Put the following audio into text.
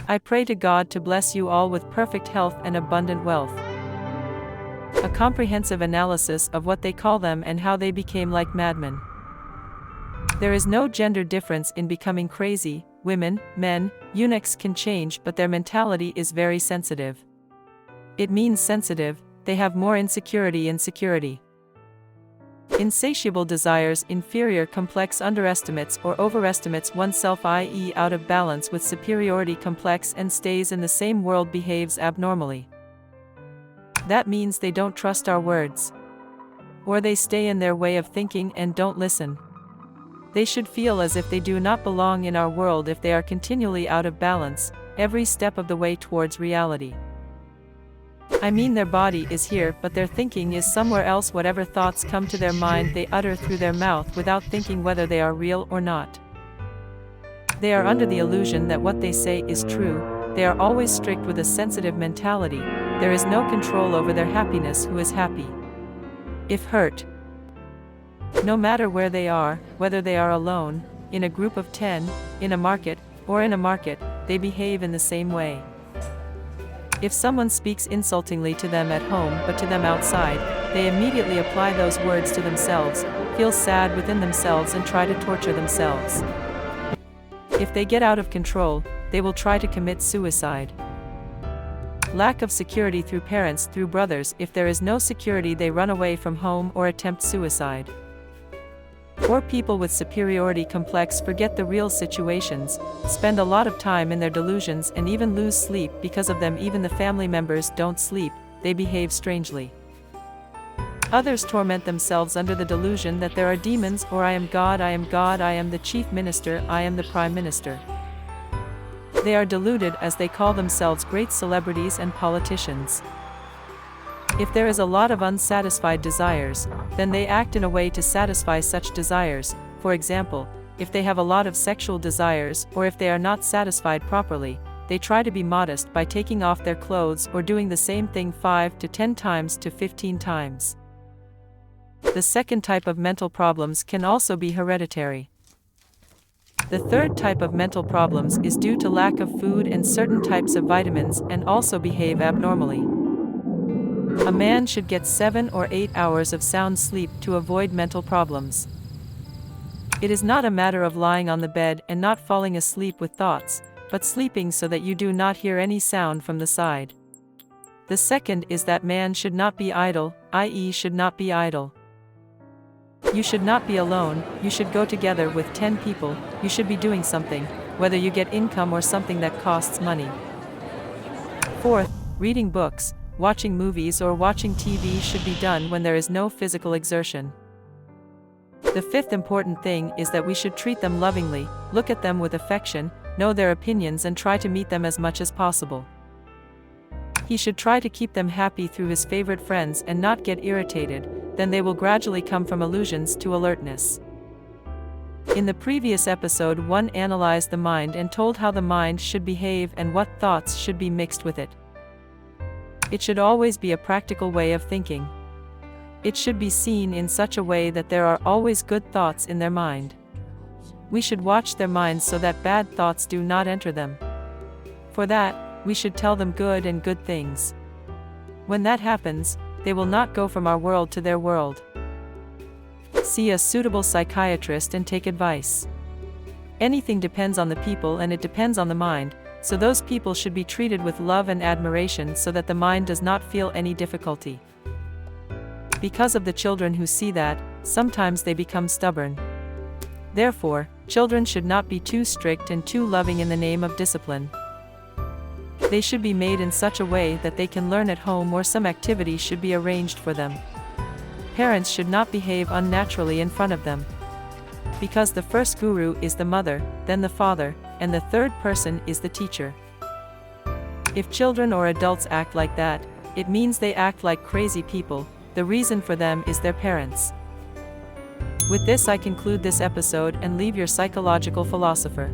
I pray to God to bless you all with perfect health and abundant wealth. A comprehensive analysis of what they call them and how they became like madmen. There is no gender difference in becoming crazy. Women, men, eunuchs can change, but their mentality is very sensitive. It means sensitive, they have more insecurity. Insatiable desires. Inferior complex underestimates or overestimates oneself, i.e. out of balance with superiority complex and stays in the same world, behaves abnormally. That means they don't trust our words. Or they stay in their way of thinking and don't listen. They should feel as if they do not belong in our world if they are continually out of balance, every step of the way towards reality. I mean, their body is here, but their thinking is somewhere else. Whatever thoughts come to their mind, they utter through their mouth without thinking whether they are real or not. They are under the illusion that what they say is true. They are always strict with a sensitive mentality. There is no control over their happiness. Who is happy if hurt? No matter where they are, whether they are alone, in a group of 10, in a market, or in a market, they behave in the same way. If someone speaks insultingly to them at home but to them outside, they immediately apply those words to themselves, feel sad within themselves and try to torture themselves. If they get out of control, they will try to commit suicide. Lack of security through parents, through brothers. If there is no security, they run away from home or attempt suicide. Or people with superiority complex forget the real situations, spend a lot of time in their delusions and even lose sleep because of them. Even the family members don't sleep, they behave strangely. Others torment themselves under the delusion that there are demons, or I am God, I am God, I am the chief minister, I am the prime minister. They are deluded as they call themselves great celebrities and politicians. If there is a lot of unsatisfied desires, then they act in a way to satisfy such desires. For example, if they have a lot of sexual desires, or if they are not satisfied properly, they try to be modest by taking off their clothes or doing the same thing 5 to 10 times to 15 times. The second type of mental problems can also be hereditary. The third type of mental problems is due to lack of food and certain types of vitamins and also behave abnormally. A man should get 7 or 8 hours of sound sleep to avoid mental problems. It is not a matter of lying on the bed and not falling asleep with thoughts, but sleeping so that you do not hear any sound from the side. The second is that man should not be idle, i.e. should not be idle. You should not be alone, you should go together with 10 people, you should be doing something, whether you get income or something that costs money. Fourth, reading books, watching movies or watching TV should be done when there is no physical exertion. The fifth important thing is that we should treat them lovingly, look at them with affection, know their opinions and try to meet them as much as possible. He should try to keep them happy through his favorite friends and not get irritated, then they will gradually come from illusions to alertness. In the previous episode 1 analyzed the mind and told how the mind should behave and what thoughts should be mixed with it. It should always be a practical way of thinking. It should be seen in such a way that there are always good thoughts in their mind. We should watch their minds so that bad thoughts do not enter them. For that, we should tell them good and good things. When that happens, they will not go from our world to their world. See a suitable psychiatrist and take advice. Anything depends on the people and it depends on the mind, so those people should be treated with love and admiration so that the mind does not feel any difficulty. Because of the children who see that, sometimes they become stubborn. Therefore, children should not be too strict and too loving in the name of discipline. They should be made in such a way that they can learn at home or some activity should be arranged for them. Parents should not behave unnaturally in front of them. Because the first guru is the mother, then the father, and the third person is the teacher. If children or adults act like that, it means they act like crazy people. The reason for them is their parents. With this I conclude this episode and leave your psychological philosopher.